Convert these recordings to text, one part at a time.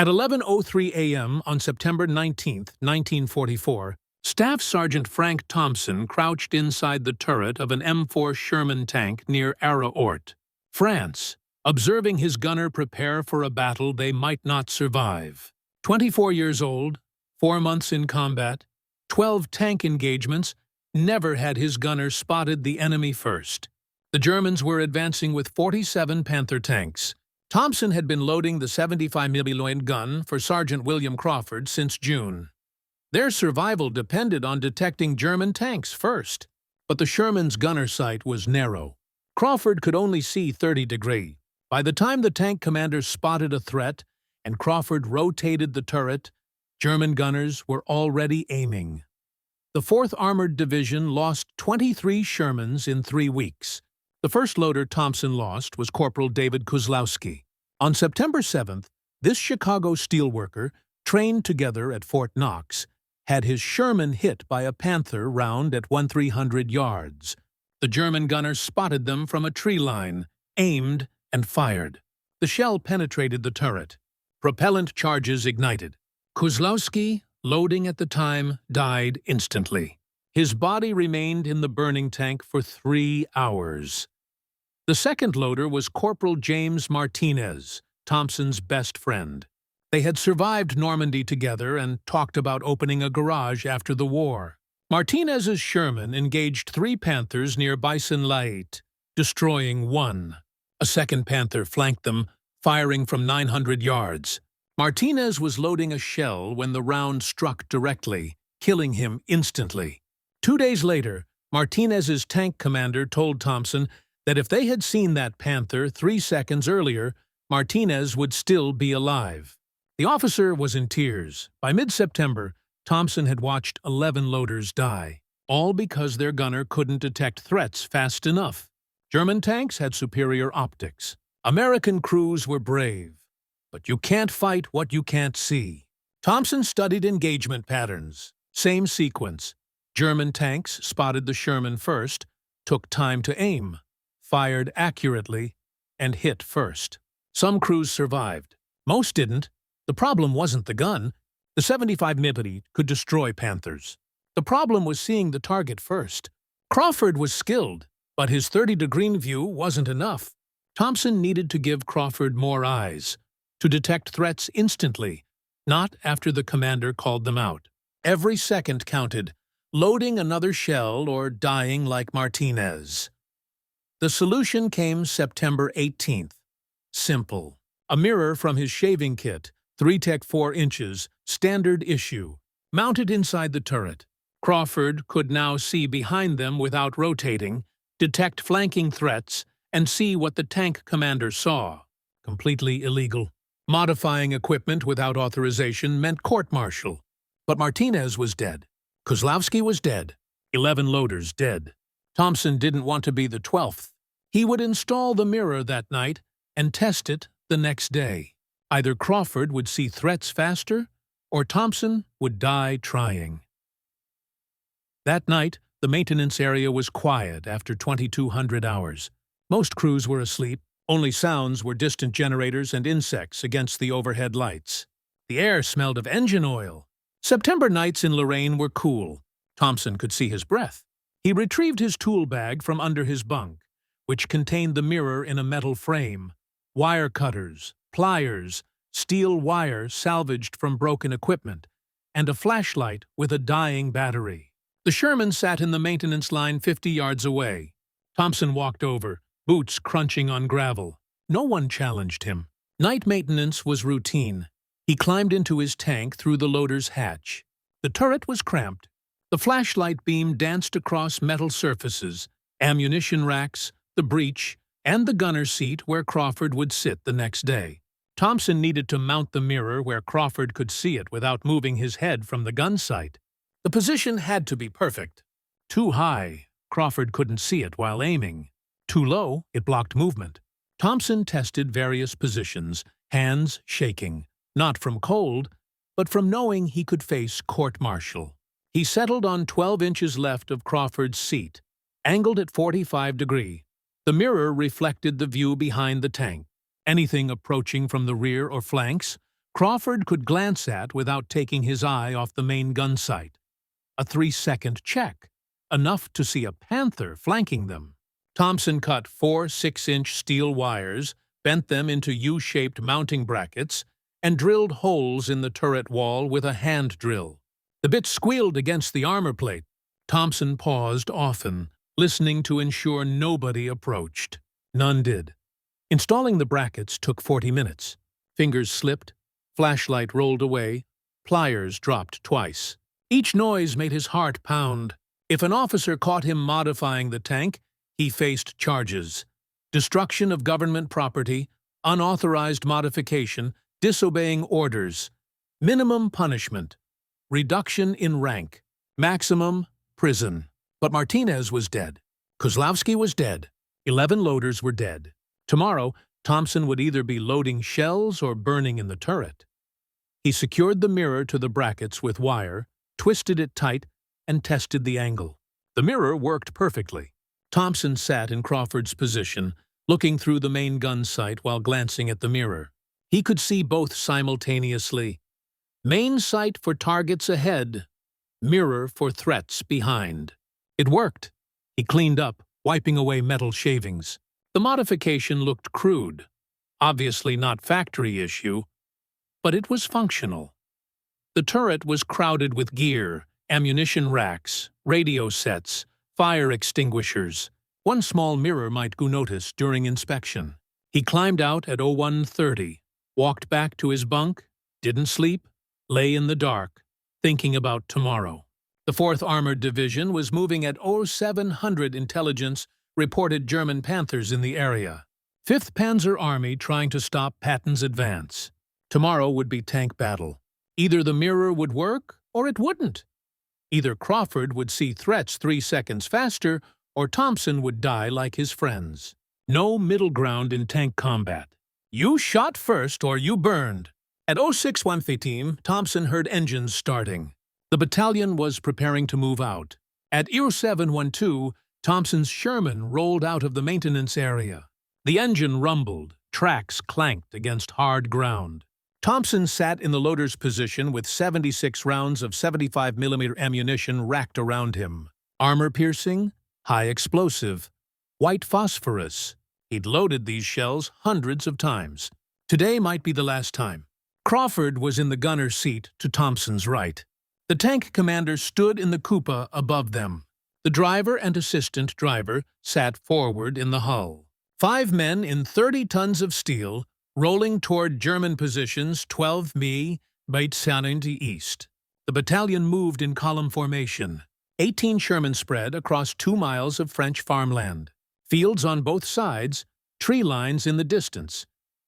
At 11:03 a.m. on September 19, 1944, Staff Sergeant Frank Thompson crouched inside the turret of an M4 Sherman tank near Araort, France, observing his gunner prepare for a battle they might not survive. 24 years old, 4 months in combat, 12 tank engagements, never had his gunner spotted the enemy first. The Germans were advancing with 47 Panther tanks. Thompson had been loading the 75mm gun for Sergeant William Crawford since June. Their survival depended on detecting German tanks first, but the Sherman's gunner sight was narrow. Crawford could only see 30 degrees. By the time the tank commander spotted a threat and Crawford rotated the turret, German gunners were already aiming. The 4th Armored Division lost 23 Shermans in 3 weeks. The first loader Thompson lost was Corporal David Kozlowski. On September 7th, this Chicago steelworker, trained together at Fort Knox, had his Sherman hit by a Panther round at 1,300 yards. The German gunner spotted them from a tree line, aimed, and fired. The shell penetrated the turret. Propellant charges ignited. Kozlowski, loading at the time, died instantly. His body remained in the burning tank for 3 hours. The second loader was Corporal James Martinez, Thompson's best friend. They had survived Normandy together and talked about opening a garage after the war. Martinez's Sherman engaged 3 Panthers near Bison-Lait, destroying 1. A second Panther flanked them, firing from 900 yards. Martinez was loading a shell when the round struck directly, killing him instantly. 2 days later, Martinez's tank commander told Thompson that if they had seen that Panther 3 seconds earlier, Martinez would still be alive. The officer was in tears. By mid-September, Thompson had watched 11 loaders die, all because their gunner couldn't detect threats fast enough. German tanks had superior optics. American crews were brave. But you can't fight what you can't see. Thompson studied engagement patterns. Same sequence. German tanks spotted the Sherman first, took time to aim, fired accurately, and hit first. Some crews survived. Most didn't. The problem wasn't the gun. The 75mm could destroy Panthers. The problem was seeing the target first. Crawford was skilled, but his 30-degree view wasn't enough. Thompson needed to give Crawford more eyes, to detect threats instantly, not after the commander called them out. Every second counted, loading another shell or dying like Martinez. The solution came September 18th. Simple. A mirror from his shaving kit, 3-Tech 4 inches, standard issue, mounted inside the turret. Crawford could now see behind them without rotating, detect flanking threats, and see what the tank commander saw. Completely illegal. Modifying equipment without authorization meant court-martial. But Martinez was dead. Kozlowski was dead. 11 loaders dead. Thompson didn't want to be the 12th. He would install the mirror that night and test it the next day. Either Crawford would see threats faster, or Thompson would die trying. That night, the maintenance area was quiet after 2,200 hours. Most crews were asleep. Only sounds were distant generators and insects against the overhead lights. The air smelled of engine oil. September nights in Lorraine were cool. Thompson could see his breath. He retrieved his tool bag from under his bunk, which contained the mirror in a metal frame, wire cutters, pliers, steel wire salvaged from broken equipment, and a flashlight with a dying battery. The Sherman sat in the maintenance line 50 yards away. Thompson walked over, boots crunching on gravel. No one challenged him. Night maintenance was routine. He climbed into his tank through the loader's hatch. The turret was cramped. The flashlight beam danced across metal surfaces, ammunition racks, the breech, and the gunner's seat where Crawford would sit the next day. Thompson needed to mount the mirror where Crawford could see it without moving his head from the gun sight. The position had to be perfect. Too high, Crawford couldn't see it while aiming. Too low, it blocked movement. Thompson tested various positions, hands shaking, not from cold, but from knowing he could face court-martial. He settled on 12 inches left of Crawford's seat, angled at 45 degrees. The mirror reflected the view behind the tank. Anything approaching from the rear or flanks Crawford could glance at without taking his eye off the main gun sight. A 3-second check, enough to see a Panther flanking them. Thompson cut 4 6-inch steel wires, bent them into U-shaped mounting brackets, and drilled holes in the turret wall with a hand drill. The bit squealed against the armor plate. Thompson paused often, listening to ensure nobody approached. None did. Installing the brackets took 40 minutes. Fingers slipped, flashlight rolled away, pliers dropped twice. Each noise made his heart pound. If an officer caught him modifying the tank, he faced charges: destruction of government property, unauthorized modification, disobeying orders, minimum punishment, reduction in rank, maximum prison. But Martinez was dead. Kozlowski was dead. 11 loaders were dead. Tomorrow, Thompson would either be loading shells or burning in the turret. He secured the mirror to the brackets with wire, twisted it tight, and tested the angle. The mirror worked perfectly. Thompson sat in Crawford's position, looking through the main gun sight while glancing at the mirror. He could see both simultaneously. Main sight for targets ahead, mirror for threats behind. It worked. He cleaned up, wiping away metal shavings. The modification looked crude, obviously not factory issue, but it was functional. The turret was crowded with gear, ammunition racks, radio sets, fire extinguishers. One small mirror might go noticed during inspection. He climbed out at 01:30, walked back to his bunk, didn't sleep, lay in the dark, thinking about tomorrow. The 4th Armored Division was moving at 0700 intelligence reported German Panthers in the area. 5th Panzer Army trying to stop Patton's advance. Tomorrow would be tank battle. Either the mirror would work or it wouldn't. Either Crawford would see threats 3 seconds faster or Thompson would die like his friends. No middle ground in tank combat. You shot first or you burned. At 06:1 Thompson heard engines starting. The battalion was preparing to move out. At 0712, Thompson's Sherman rolled out of the maintenance area. The engine rumbled, tracks clanked against hard ground. Thompson sat in the loader's position with 76 rounds of 75mm ammunition racked around him. Armor-piercing, high-explosive, white phosphorus. He'd loaded these shells hundreds of times. Today might be the last time. Crawford was in the gunner's seat to Thompson's right. The tank commander stood in the cupola above them. The driver and assistant driver sat forward in the hull. 5 men in 30 tons of steel, rolling toward German positions 12 mi, to east. The battalion moved in column formation. 18 Sherman spread across 2 miles of French farmland. Fields on both sides, tree lines in the distance,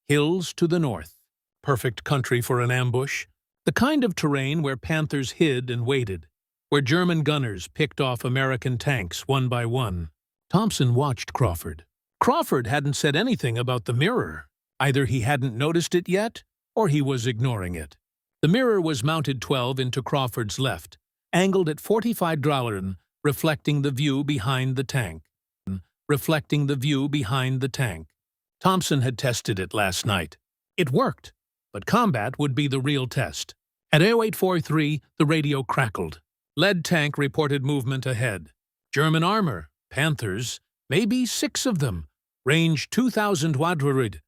hills to the north. Perfect country for an ambush. The kind of terrain where Panthers hid and waited, where German gunners picked off American tanks one by one. Thompson watched Crawford. Crawford hadn't said anything about the mirror. Either he hadn't noticed it yet, or he was ignoring it. The mirror was mounted 12 into Crawford's left, angled at 45 graden, reflecting the view behind the tank. Thompson had tested it last night. It worked, but combat would be the real test. At 0843, the radio crackled. Lead tank reported movement ahead. German armor, Panthers, maybe 6 of them, range 2,000 WWII.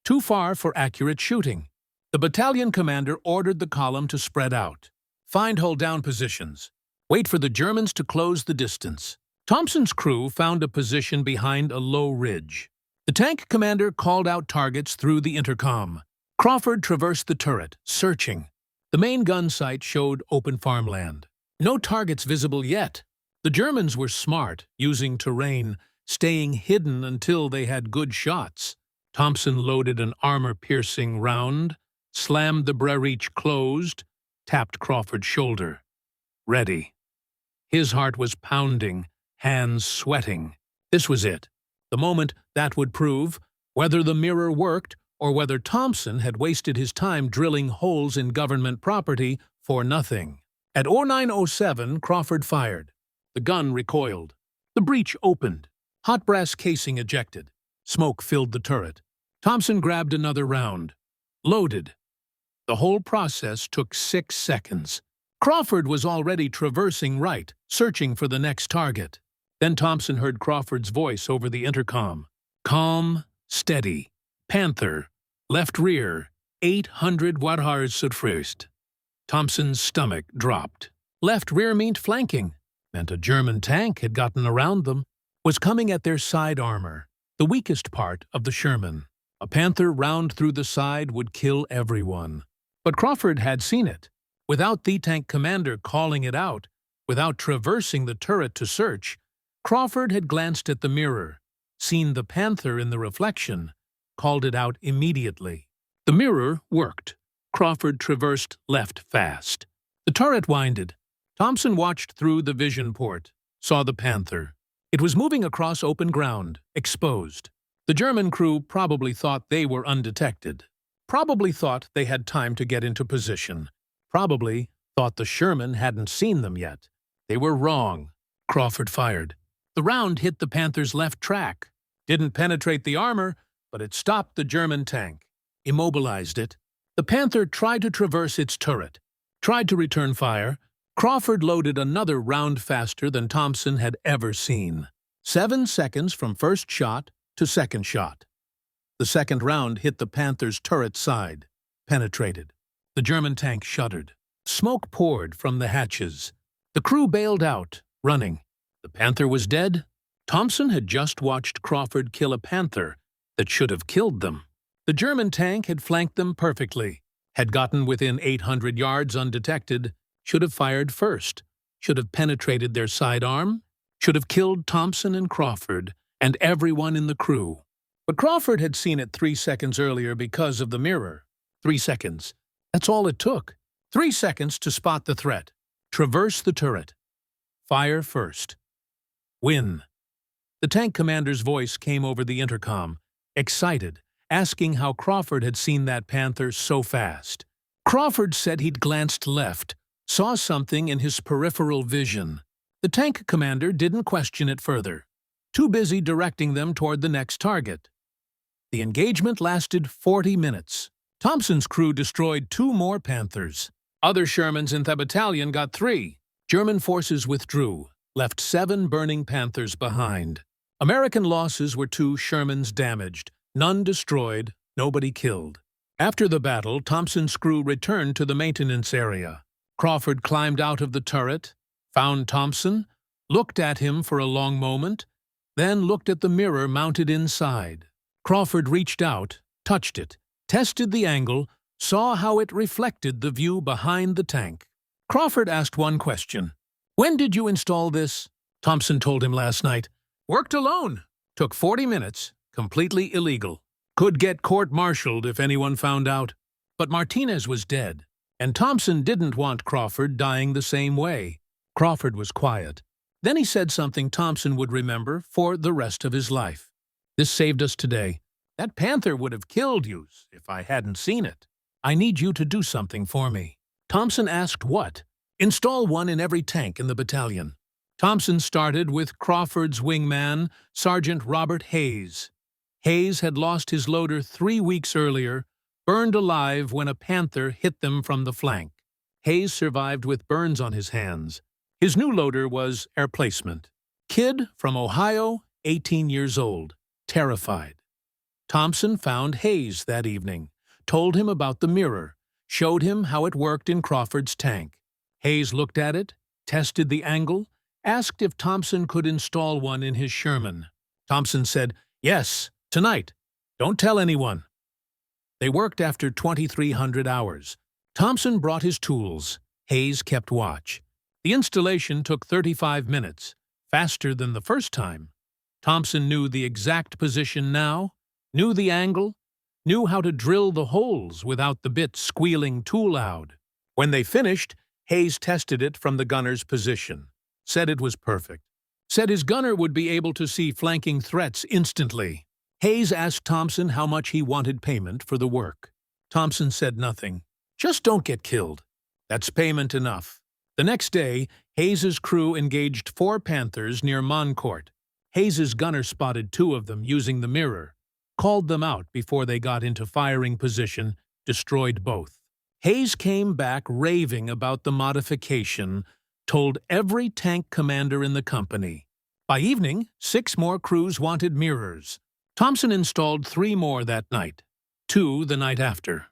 Too far for accurate shooting. The battalion commander ordered the column to spread out. Hold down positions. Wait for the Germans to close the distance. Thompson's crew found a position behind a low ridge. The tank commander called out targets through the intercom. Crawford traversed the turret, searching. The main gun sight showed open farmland. No targets visible yet. The Germans were smart, using terrain, staying hidden until they had good shots. Thompson loaded an armor-piercing round, slammed the breech closed, tapped Crawford's shoulder. Ready. His heart was pounding, hands sweating. This was it. The moment that would prove whether the mirror worked or whether Thompson had wasted his time drilling holes in government property for nothing. At 0907, Crawford fired. The gun recoiled. The breech opened. Hot brass casing ejected. Smoke filled the turret. Thompson grabbed another round. Loaded. The whole process took 6 seconds. Crawford was already traversing right, searching for the next target. Then Thompson heard Crawford's voice over the intercom. Calm, steady. Panther, left rear, 800 Wadhars Sudfrist. Thompson's stomach dropped. Left rear meant flanking. Meant a German tank had gotten around them, was coming at their side armor, the weakest part of the Sherman. A Panther round through the side would kill everyone. But Crawford had seen it. Without the tank commander calling it out, without traversing the turret to search, Crawford had glanced at the mirror, seen the Panther in the reflection, called it out immediately. The mirror worked. Crawford traversed left fast. The turret winded. Thompson watched through the vision port, saw the Panther. It was moving across open ground, exposed. The German crew probably thought they were undetected. Probably thought they had time to get into position. Probably thought the Sherman hadn't seen them yet. They were wrong. Crawford fired. The round hit the Panther's left track. Didn't penetrate the armor, but it stopped the German tank. Immobilized it. The Panther tried to traverse its turret. Tried to return fire. Crawford loaded another round faster than Thompson had ever seen. 7 seconds from first shot to second shot. The second round hit the Panther's turret side. Penetrated. The German tank shuddered. Smoke poured from the hatches. The crew bailed out, running. The Panther was dead. Thompson had just watched Crawford kill a Panther that should have killed them. The German tank had flanked them perfectly, had gotten within 800 yards undetected, should have fired first, should have penetrated their sidearm, should have killed Thompson and Crawford and everyone in the crew. But Crawford had seen it 3 seconds earlier because of the mirror. 3 seconds. That's all it took. 3 seconds to spot the threat. Traverse the turret. Fire first. Win. The tank commander's voice came over the intercom, excited, asking how Crawford had seen that Panther so fast. Crawford said he'd glanced left, saw something in his peripheral vision. The tank commander didn't question it further, too busy directing them toward the next target. The engagement lasted 40 minutes. Thompson's crew destroyed 2 more Panthers. Other Shermans in the battalion got 3. German forces withdrew, left 7 burning Panthers behind. American losses were 2 Shermans damaged, none destroyed, nobody killed. After the battle, Thompson's crew returned to the maintenance area. Crawford climbed out of the turret, found Thompson, looked at him for a long moment, then looked at the mirror mounted inside. Crawford reached out, touched it, tested the angle, saw how it reflected the view behind the tank. Crawford asked one question. "When did you install this?" Thompson told him last night. "Worked alone. Took 40 minutes. Completely illegal. Could get court-martialed if anyone found out." But Martinez was dead, and Thompson didn't want Crawford dying the same way. Crawford was quiet. Then he said something Thompson would remember for the rest of his life. "This saved us today. That Panther would have killed you if I hadn't seen it. I need you to do something for me." Thompson asked what? "Install one in every tank in the battalion." Thompson started with Crawford's wingman, Sergeant Robert Hayes. Hayes had lost his loader 3 weeks earlier, burned alive when a Panther hit them from the flank. Hayes survived with burns on his hands. His new loader was air placement. Kid from Ohio, 18 years old, terrified. Thompson found Hayes that evening, told him about the mirror, showed him how it worked in Crawford's tank. Hayes looked at it, tested the angle, asked if Thompson could install one in his Sherman. Thompson said, "Yes, tonight. Don't tell anyone." They worked after 2,300 hours. Thompson brought his tools. Hayes kept watch. The installation took 35 minutes, faster than the first time. Thompson knew the exact position now, knew the angle, knew how to drill the holes without the bit squealing too loud. When they finished, Hayes tested it from the gunner's position. Said it was perfect. Said his gunner would be able to see flanking threats instantly. Hayes asked Thompson how much he wanted payment for the work. Thompson said nothing. "Just don't get killed. That's payment enough." The next day, Hayes's crew engaged 4 Panthers near Moncourt. Hayes's gunner spotted 2 of them using the mirror, called them out before they got into firing position, destroyed both. Hayes came back raving about the modification, told every tank commander in the company. By evening, 6 more crews wanted mirrors. Thompson installed 3 more that night, 2 the night after.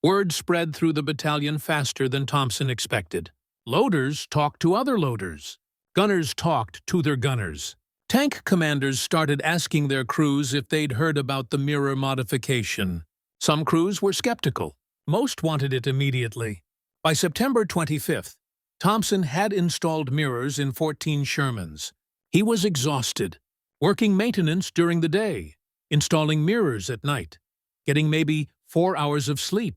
Word spread through the battalion faster than Thompson expected. Loaders talked to other loaders. Gunners talked to their gunners. Tank commanders started asking their crews if they'd heard about the mirror modification. Some crews were skeptical. Most wanted it immediately. By September 25th, Thompson had installed mirrors in 14 Shermans. He was exhausted, working maintenance during the day, installing mirrors at night, getting maybe 4 hours of sleep.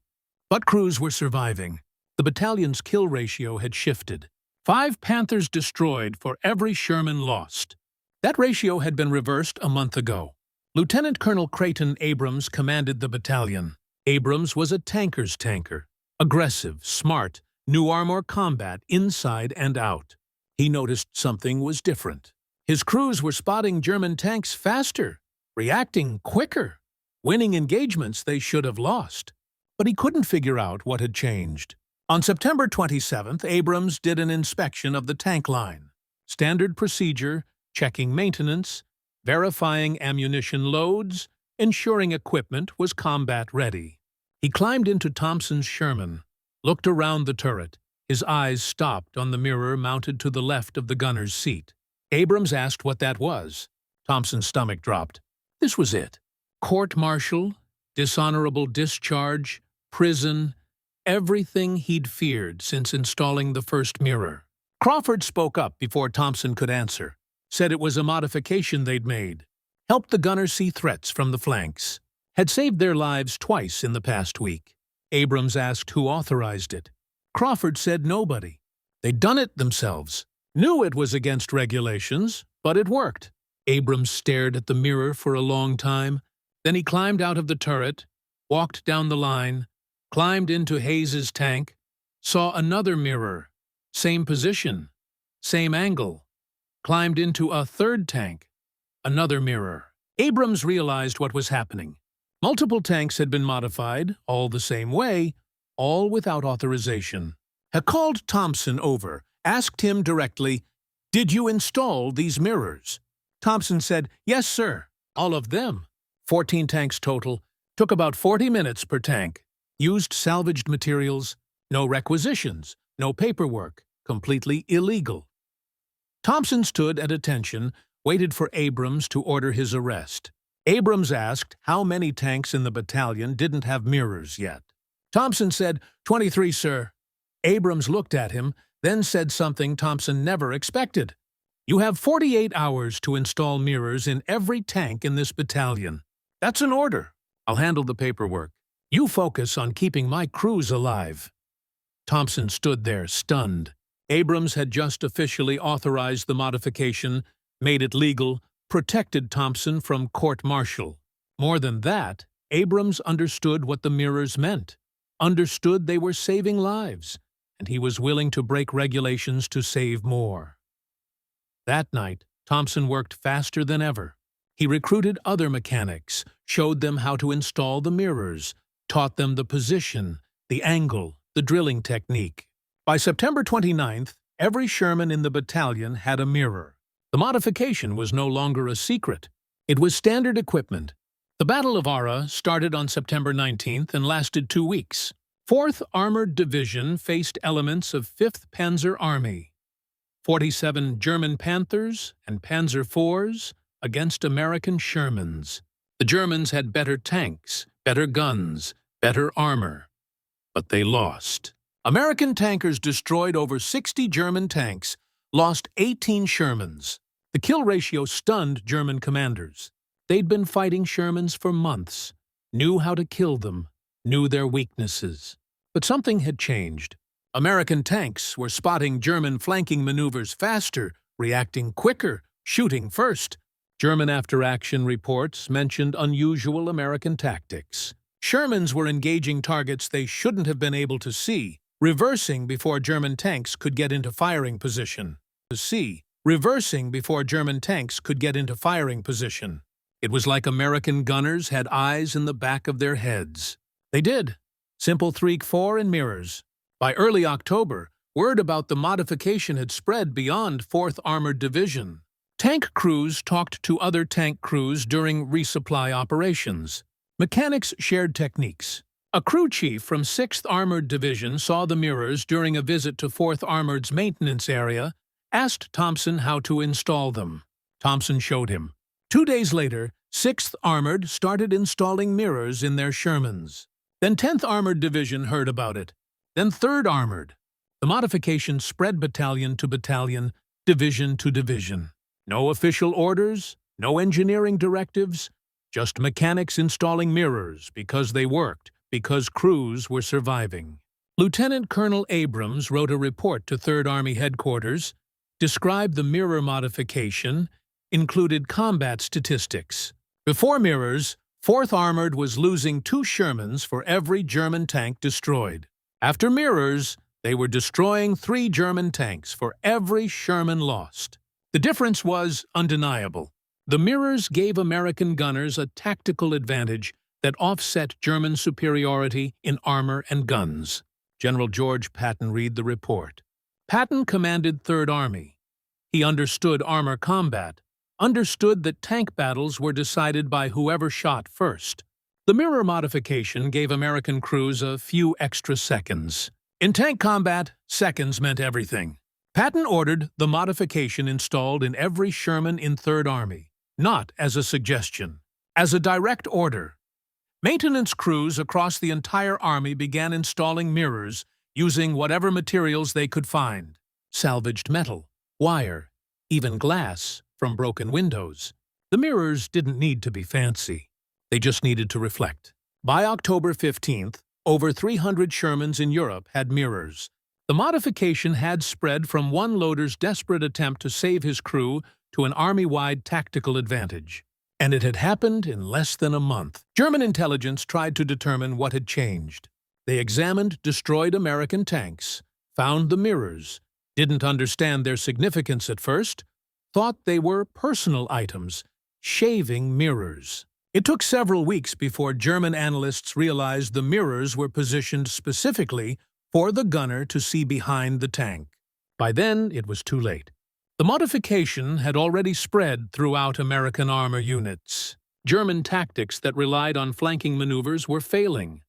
But crews were surviving. The battalion's kill ratio had shifted. 5 Panthers destroyed for every Sherman lost. That ratio had been reversed a month ago. Lieutenant Colonel Creighton Abrams commanded the battalion. Abrams was a tanker's tanker. Aggressive, smart, knew armor combat inside and out. He noticed something was different. His crews were spotting German tanks faster, reacting quicker, winning engagements they should have lost. But he couldn't figure out what had changed. On September 27th, Abrams did an inspection of the tank line. Standard procedure, checking maintenance, verifying ammunition loads, ensuring equipment was combat-ready. He climbed into Thompson's Sherman, looked around the turret. His eyes stopped on the mirror mounted to the left of the gunner's seat. Abrams asked what that was. Thompson's stomach dropped. This was it. Court-martial, dishonorable discharge, prison, everything he'd feared since installing the first mirror. Crawford spoke up before Thompson could answer, said it was a modification they'd made, helped the gunner see threats from the flanks, had saved their lives twice in the past week. Abrams asked who authorized it. Crawford said nobody. They'd done it themselves. Knew it was against regulations, but it worked. Abrams stared at the mirror for a long time. Then he climbed out of the turret, walked down the line, climbed into Hayes's tank, saw another mirror, same position, same angle, climbed into a third tank, another mirror. Abrams realized what was happening. Multiple tanks had been modified, all the same way, all without authorization. He called Thompson over, asked him directly, "Did you install these mirrors?" Thompson said, "Yes, sir. All of them." 14 tanks total. Took about 40 minutes per tank. Used salvaged materials. No requisitions. No paperwork. Completely illegal. Thompson stood at attention, waited for Abrams to order his arrest. Abrams asked how many tanks in the battalion didn't have mirrors yet. Thompson said, 23, sir. Abrams looked at him, then said something Thompson never expected. You have 48 hours to install mirrors in every tank in this battalion. That's an order. I'll handle the paperwork. You focus on keeping my crews alive. Thompson stood there, stunned. Abrams had just officially authorized the modification, made it legal, protected Thompson from court-martial. More than that, Abrams understood what the mirrors meant, understood they were saving lives, and he was willing to break regulations to save more. That night, Thompson worked faster than ever. He recruited other mechanics, showed them how to install the mirrors, taught them the position, the angle, the drilling technique. By September 29th, every Sherman in the battalion had a mirror. The modification was no longer a secret. It was standard equipment. The Battle of Arras started on September 19th and lasted 2 weeks. 4th Armored Division faced elements of 5th Panzer Army. 47 German Panthers and Panzer IVs against American Shermans. The Germans had better tanks, better guns, better armor. But they lost. American tankers destroyed over 60 German tanks, lost 18 Shermans. The kill ratio stunned German commanders. They'd been fighting Shermans for months, knew how to kill them, knew their weaknesses. But something had changed. American tanks were spotting German flanking maneuvers faster, reacting quicker, shooting first. German after-action reports mentioned unusual American tactics. Shermans were engaging targets they shouldn't have been able to see, reversing before German tanks could get into firing position. Reversing before German tanks could get into firing position. It was like American gunners had eyes in the back of their heads. They did. simple 3-4 and mirrors. By early October, word about the modification had spread beyond 4th Armored Division. Tank crews talked to other tank crews during resupply operations. Mechanics shared techniques. A crew chief from 6th Armored Division saw the mirrors during a visit to 4th Armored's maintenance area, asked Thompson how to install them. Thompson showed him. 2 days later, 6th Armored started installing mirrors in their Shermans. Then 10th Armored Division heard about it. Then 3rd Armored. The modification spread battalion to battalion, division to division. No official orders, no engineering directives, just mechanics installing mirrors because they worked, because crews were surviving. Lieutenant Colonel Abrams wrote a report to 3rd Army Headquarters, described the mirror modification, included combat statistics. Before mirrors, 4th Armored was losing 2 Shermans for every German tank destroyed. After mirrors, they were destroying 3 German tanks for every Sherman lost. The difference was undeniable. The mirrors gave American gunners a tactical advantage that offset German superiority in armor and guns. General George Patton read the report. Patton commanded 3rd Army. He understood armor combat, understood that tank battles were decided by whoever shot first. The mirror modification gave American crews a few extra seconds. In tank combat, seconds meant everything. Patton ordered the modification installed in every Sherman in 3rd Army, not as a suggestion, as a direct order. Maintenance crews across the entire Army began installing mirrors using whatever materials they could find. Salvaged metal, wire, even glass from broken windows. The mirrors didn't need to be fancy. They just needed to reflect. By October 15th, over 300 Shermans in Europe had mirrors. The modification had spread from one loader's desperate attempt to save his crew to an Army-wide tactical advantage. And it had happened in less than a month. German intelligence tried to determine what had changed. They examined destroyed American tanks, found the mirrors, didn't understand their significance at first, thought they were personal items, shaving mirrors. It took several weeks before German analysts realized the mirrors were positioned specifically for the gunner to see behind the tank. By then, it was too late. The modification had already spread throughout American armor units. German tactics that relied on flanking maneuvers were failing.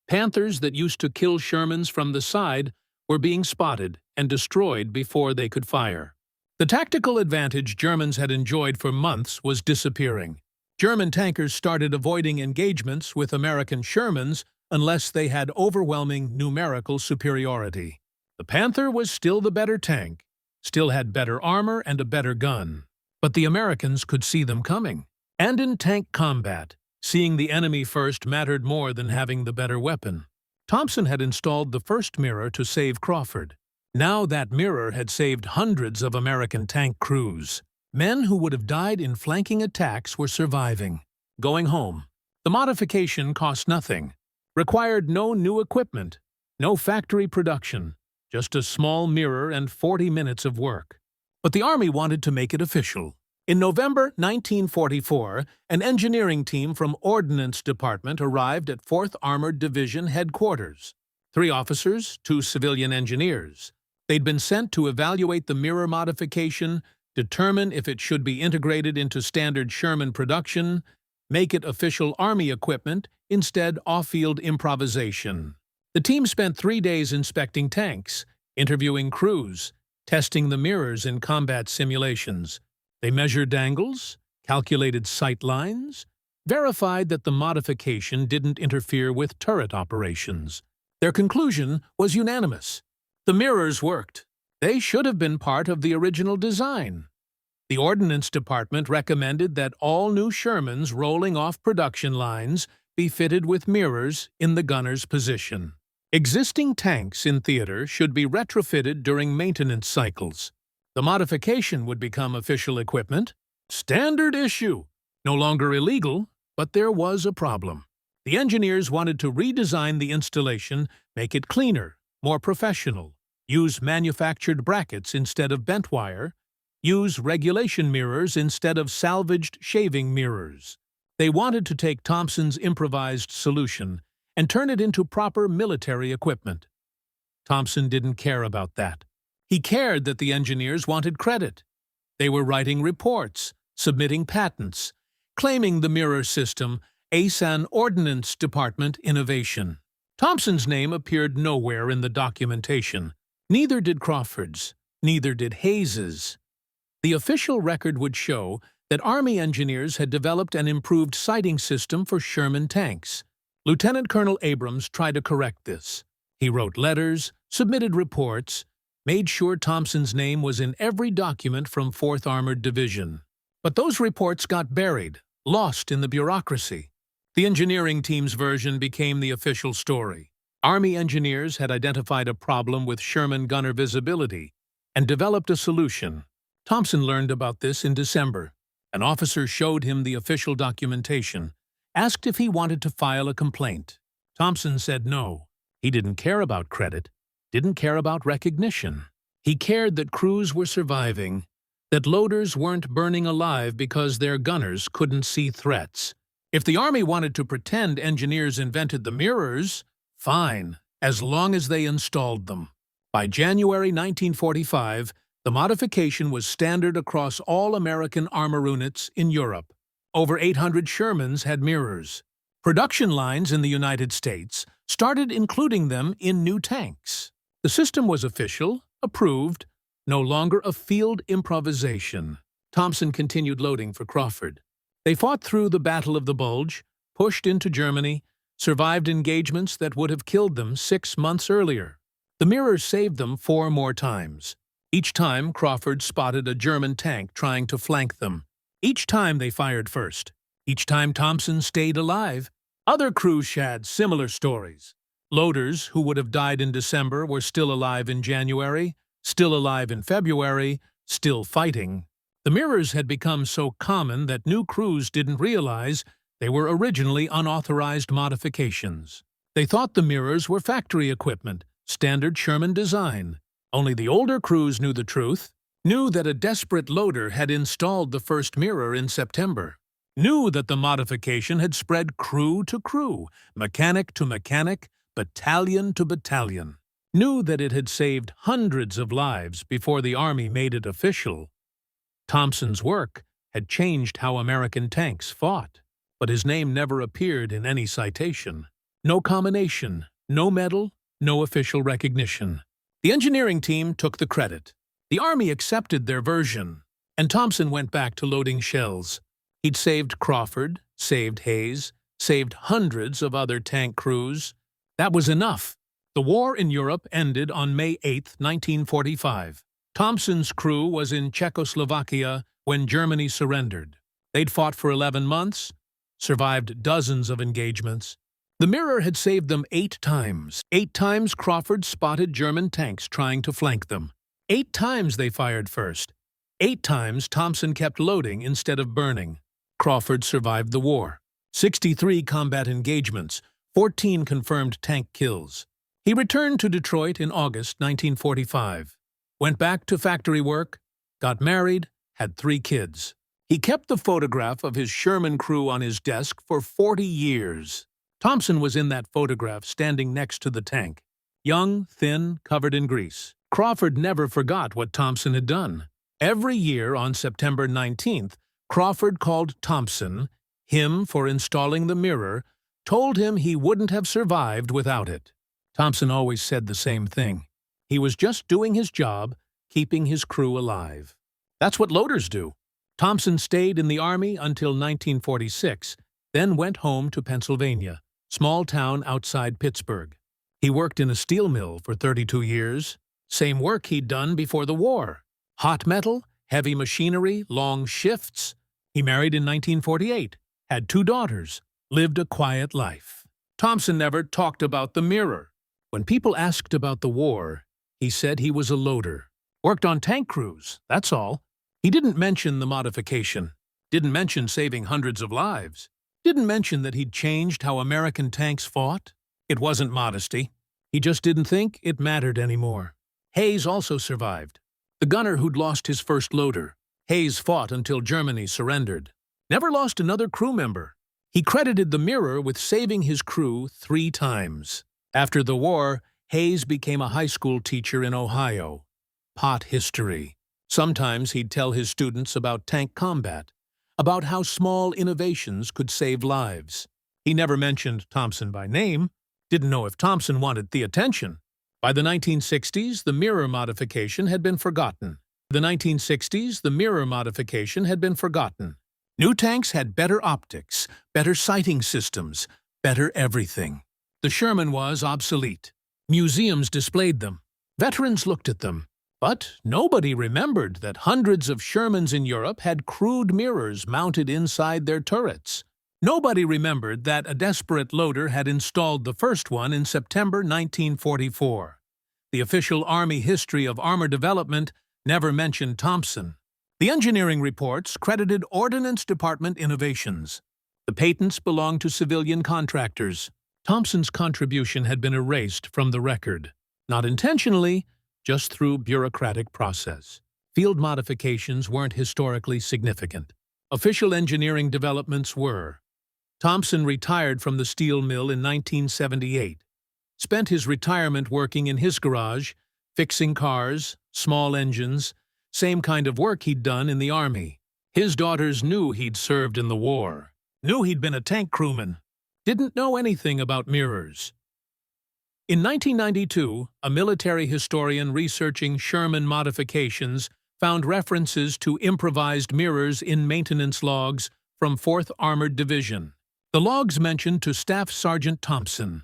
Panthers that used to kill Shermans from the side were being spotted and destroyed before they could fire. The tactical advantage Germans had enjoyed for months was disappearing. German tankers started avoiding engagements with American Shermans unless they had overwhelming numerical superiority. The Panther was still the better tank, still had better armor and a better gun. But the Americans could see them coming. And in tank combat, seeing the enemy first mattered more than having the better weapon. Thompson had installed the first mirror to save Crawford. Now that mirror had saved hundreds of American tank crews. Men who would have died in flanking attacks were surviving, going home. The modification cost nothing, required no new equipment, no factory production, just a small mirror and 40 minutes of work. But the Army wanted to make it official. In November 1944, an engineering team from Ordnance Department arrived at 4th Armored Division headquarters. 3 officers, 2 civilian engineers. They'd been sent to evaluate the mirror modification, determine if it should be integrated into standard Sherman production, make it official Army equipment, instead off-field improvisation. The team spent 3 days inspecting tanks, interviewing crews, testing the mirrors in combat simulations. They measured angles, calculated sight lines, verified that the modification didn't interfere with turret operations. Their conclusion was unanimous. The mirrors worked. They should have been part of the original design. The Ordnance Department recommended that all new Shermans rolling off production lines be fitted with mirrors in the gunner's position. Existing tanks in theater should be retrofitted during maintenance cycles. The modification would become official equipment. Standard issue. No longer illegal, but there was a problem. The engineers wanted to redesign the installation, make it cleaner, more professional, use manufactured brackets instead of bent wire, use regulation mirrors instead of salvaged shaving mirrors. They wanted to take Thompson's improvised solution and turn it into proper military equipment. Thompson didn't care about that. He cared that the engineers wanted credit. They were writing reports, submitting patents, claiming the mirror system an Ordnance Department innovation. Thompson's name appeared nowhere in the documentation. Neither did Crawford's, neither did Hayes's. The official record would show that Army engineers had developed an improved sighting system for Sherman tanks. Lieutenant Colonel Abrams tried to correct this. He wrote letters, submitted reports, made sure Thompson's name was in every document from 4th Armored Division. But those reports got buried, lost in the bureaucracy. The engineering team's version became the official story. Army engineers had identified a problem with Sherman gunner visibility and developed a solution. Thompson learned about this in December. An officer showed him the official documentation, asked if he wanted to file a complaint. Thompson said no. He didn't care about credit, didn't care about recognition. He cared that crews were surviving, that loaders weren't burning alive because their gunners couldn't see threats. If the Army wanted to pretend engineers invented the mirrors, fine, as long as they installed them. By January 1945, the modification was standard across all American armor units in Europe. Over 800 Shermans had mirrors. Production lines in the United States started including them in new tanks. The system was official, approved, no longer a field improvisation. Thompson continued loading for Crawford. They fought through the Battle of the Bulge, pushed into Germany, survived engagements that would have killed them 6 months earlier. The mirrors saved them 4 more times. Each time, Crawford spotted a German tank trying to flank them. Each time they fired first. Each time Thompson stayed alive. Other crews had similar stories. Loaders who would have died in December were still alive in January, still alive in February, still fighting. The mirrors had become so common that new crews didn't realize they were originally unauthorized modifications. They thought the mirrors were factory equipment, standard Sherman design. Only the older crews knew the truth, knew that a desperate loader had installed the first mirror in September, knew that the modification had spread crew to crew, mechanic to mechanic, battalion to battalion, knew that it had saved hundreds of lives before the Army made it official. Thompson's work had changed how American tanks fought, but his name never appeared in any citation. No commendation, no medal, no official recognition. The engineering team took the credit. The Army accepted their version, and Thompson went back to loading shells. He'd saved Crawford, saved Hayes, saved hundreds of other tank crews. That was enough. The war in Europe ended on May 8, 1945. Thompson's crew was in Czechoslovakia when Germany surrendered. They'd fought for 11 months, survived dozens of engagements. The mirror had saved them 8 times. 8 times Crawford spotted German tanks trying to flank them. 8 times they fired first. 8 times Thompson kept loading instead of burning. Crawford survived the war. 63 combat engagements, 14 confirmed tank kills. He returned to Detroit in August 1945. Went back to factory work, got married, had 3 kids. He kept the photograph of his Sherman crew on his desk for 40 years. Thompson was in that photograph standing next to the tank. Young, thin, covered in grease. Crawford never forgot what Thompson had done. Every year on September 19th, Crawford called Thompson, him for installing the mirror, told him he wouldn't have survived without it. Thompson always said the same thing. He was just doing his job, keeping his crew alive. That's what loaders do. Thompson stayed in the Army until 1946, then went home to Pennsylvania, small town outside Pittsburgh. He worked in a steel mill for 32 years, same work he'd done before the war. Hot metal, heavy machinery, long shifts. He married in 1948, had 2 daughters, lived a quiet life. Thompson never talked about the mirror. When people asked about the war, he said he was a loader. Worked on tank crews, that's all. He didn't mention the modification. Didn't mention saving hundreds of lives. Didn't mention that he'd changed how American tanks fought. It wasn't modesty. He just didn't think it mattered anymore. Hayes also survived. The gunner who'd lost his first loader. Hayes fought until Germany surrendered. Never lost another crew member. He credited the Mirror with saving his crew 3 times. After the war, Hayes became a high school teacher in Ohio. Pot history. Sometimes he'd tell his students about tank combat, about how small innovations could save lives. He never mentioned Thompson by name, didn't know if Thompson wanted the attention. By the 1960s, the Mirror modification had been forgotten. New tanks had better optics, better sighting systems, better everything. The Sherman was obsolete. Museums displayed them. Veterans looked at them. But nobody remembered that hundreds of Shermans in Europe had crude mirrors mounted inside their turrets. Nobody remembered that a desperate loader had installed the first one in September 1944. The official Army history of armor development never mentioned Thompson. The engineering reports credited Ordnance Department innovations. The patents belonged to civilian contractors. Thompson's contribution had been erased from the record, not intentionally, just through bureaucratic process. Field modifications weren't historically significant. Official engineering developments were. Thompson retired from the steel mill in 1978, spent his retirement working in his garage, fixing cars, small engines, same kind of work he'd done in the Army. His daughters knew he'd served in the war, knew he'd been a tank crewman, didn't know anything about mirrors. In 1992, a military historian researching Sherman modifications found references to improvised mirrors in maintenance logs from 4th Armored Division. The logs mentioned to Staff Sergeant Thompson.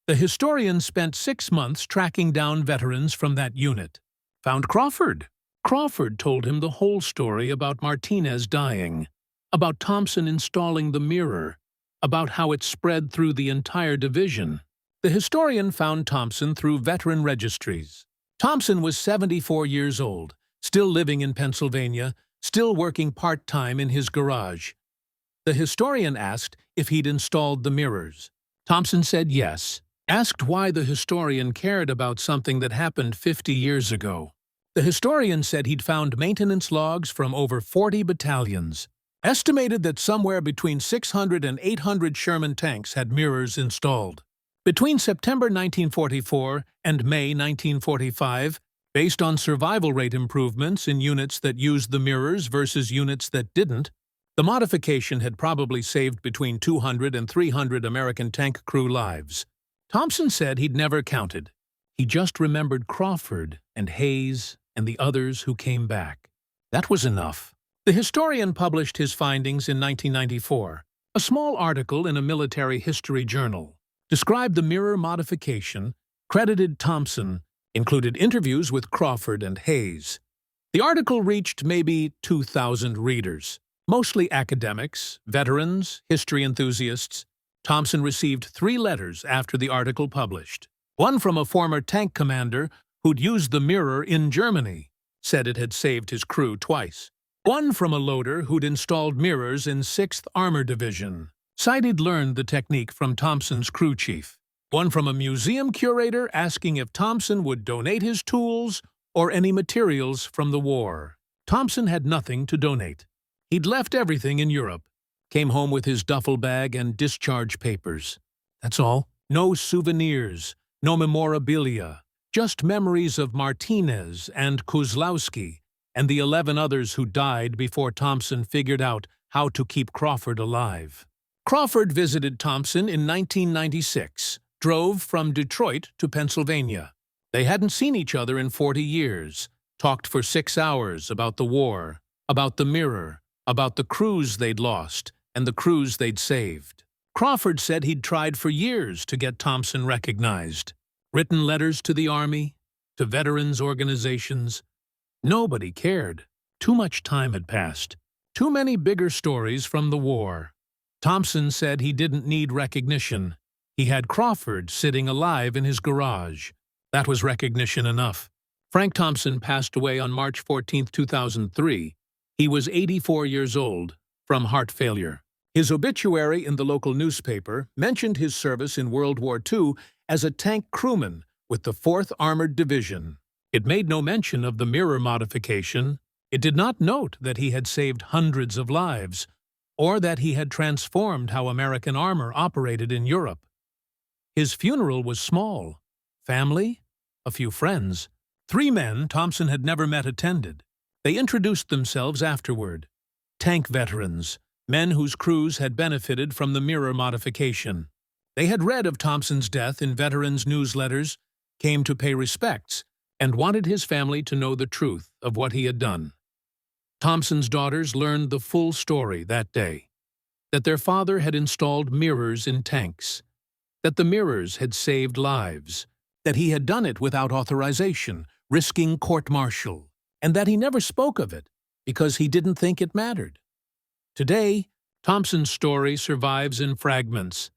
The historian spent 6 months tracking down veterans from that unit. Found Crawford. Crawford told him the whole story about Martinez dying, about Thompson installing the mirror, about how it spread through the entire division. The historian found Thompson through veteran registries. Thompson was 74 years old, still living in Pennsylvania, still working part-time in his garage. The historian asked if he'd installed the mirrors. Thompson said yes, asked why the historian cared about something that happened 50 years ago. The historian said he'd found maintenance logs from over 40 battalions, estimated that somewhere between 600 and 800 Sherman tanks had mirrors installed. Between September 1944 and May 1945, based on survival rate improvements in units that used the mirrors versus units that didn't, the modification had probably saved between 200 and 300 American tank crew lives. Thompson said he'd never counted. He just remembered Crawford and Hayes and the others who came back. That was enough. The historian published his findings in 1994. A small article in a military history journal described the mirror modification, credited Thompson, included interviews with Crawford and Hayes. The article reached maybe 2,000 readers. Mostly academics, veterans, history enthusiasts. Thompson received 3 letters after the article published. One from a former tank commander who'd used the mirror in Germany, said it had saved his crew twice. One from a loader who'd installed mirrors in 6th Armored Division, said he'd learned the technique from Thompson's crew chief. One from a museum curator asking if Thompson would donate his tools or any materials from the war. Thompson had nothing to donate. He'd left everything in Europe, came home with his duffel bag and discharge papers. That's all. No souvenirs, no memorabilia, just memories of Martinez and Kozlowski and the 11 others who died before Thompson figured out how to keep Crawford alive. Crawford visited Thompson in 1996, drove from Detroit to Pennsylvania. They hadn't seen each other in 40 years, talked for 6 hours about the war, about the mirror, about the crews they'd lost and the crews they'd saved. Crawford said he'd tried for years to get Thompson recognized. Written letters to the Army, to veterans organizations. Nobody cared. Too much time had passed. Too many bigger stories from the war. Thompson said he didn't need recognition. He had Crawford sitting alive in his garage. That was recognition enough. Frank Thompson passed away on March 14, 2003. He was 84 years old, from heart failure. His obituary in the local newspaper mentioned his service in World War II as a tank crewman with the 4th Armored Division. It made no mention of the mirror modification. It did not note that he had saved hundreds of lives, or that he had transformed how American armor operated in Europe. His funeral was small. Family, a few friends. 3 men Thompson had never met attended. They introduced themselves afterward. Tank veterans, men whose crews had benefited from the mirror modification. They had read of Thompson's death in veterans' newsletters, came to pay respects, and wanted his family to know the truth of what he had done. Thompson's daughters learned the full story that day, that their father had installed mirrors in tanks, that the mirrors had saved lives, that he had done it without authorization, risking court-martial, and that he never spoke of it because he didn't think it mattered. Today, Thompson's story survives in fragments,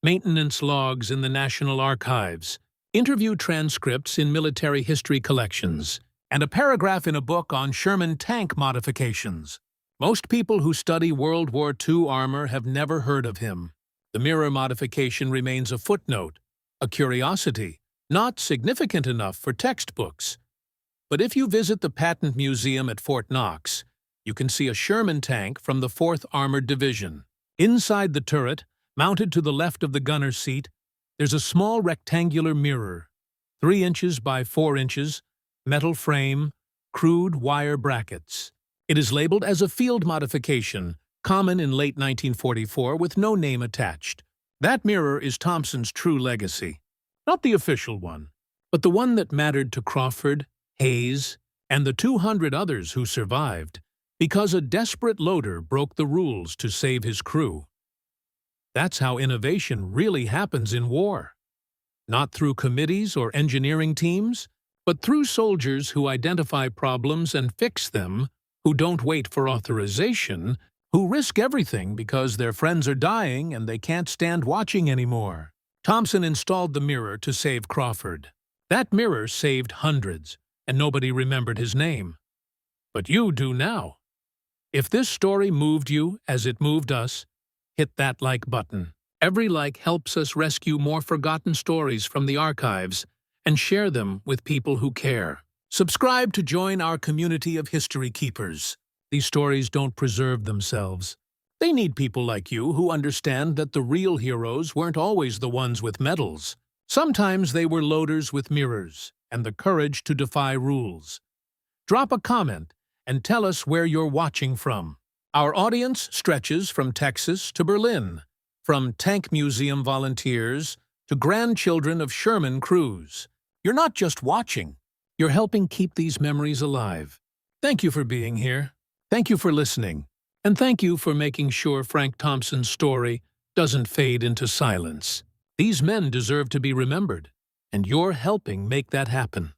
maintenance logs in the National Archives, interview transcripts in military history collections, and a paragraph in a book on Sherman tank modifications. Most people who study World War II armor have never heard of him. The mirror modification remains a footnote, a curiosity, not significant enough for textbooks. But if you visit the Patent Museum at Fort Knox, you can see a Sherman tank from the 4th Armored Division. Inside the turret, mounted to the left of the gunner's seat, there's a small rectangular mirror, 3 inches by 4 inches, metal frame, crude wire brackets. It is labeled as a field modification, common in late 1944 with no name attached. That mirror is Thompson's true legacy. Not the official one, but the one that mattered to Crawford, Hayes, and the 200 others who survived, because a desperate loader broke the rules to save his crew. That's how innovation really happens in war. Not through committees or engineering teams, but through soldiers who identify problems and fix them, who don't wait for authorization, who risk everything because their friends are dying and they can't stand watching anymore. Thompson installed the mirror to save Crawford. That mirror saved hundreds, and nobody remembered his name. But you do now. If this story moved you as it moved us, hit that like button. Every like helps us rescue more forgotten stories from the archives and share them with people who care. Subscribe to join our community of history keepers. These stories don't preserve themselves. They need people like you who understand that the real heroes weren't always the ones with medals. Sometimes they were loaders with mirrors and the courage to defy rules. Drop a comment and tell us where you're watching from. Our audience stretches from Texas to Berlin, from Tank Museum volunteers to grandchildren of Sherman crews. You're not just watching, you're helping keep these memories alive. Thank you for being here. Thank you for listening. And thank you for making sure Frank Thompson's story doesn't fade into silence. These men deserve to be remembered, and you're helping make that happen.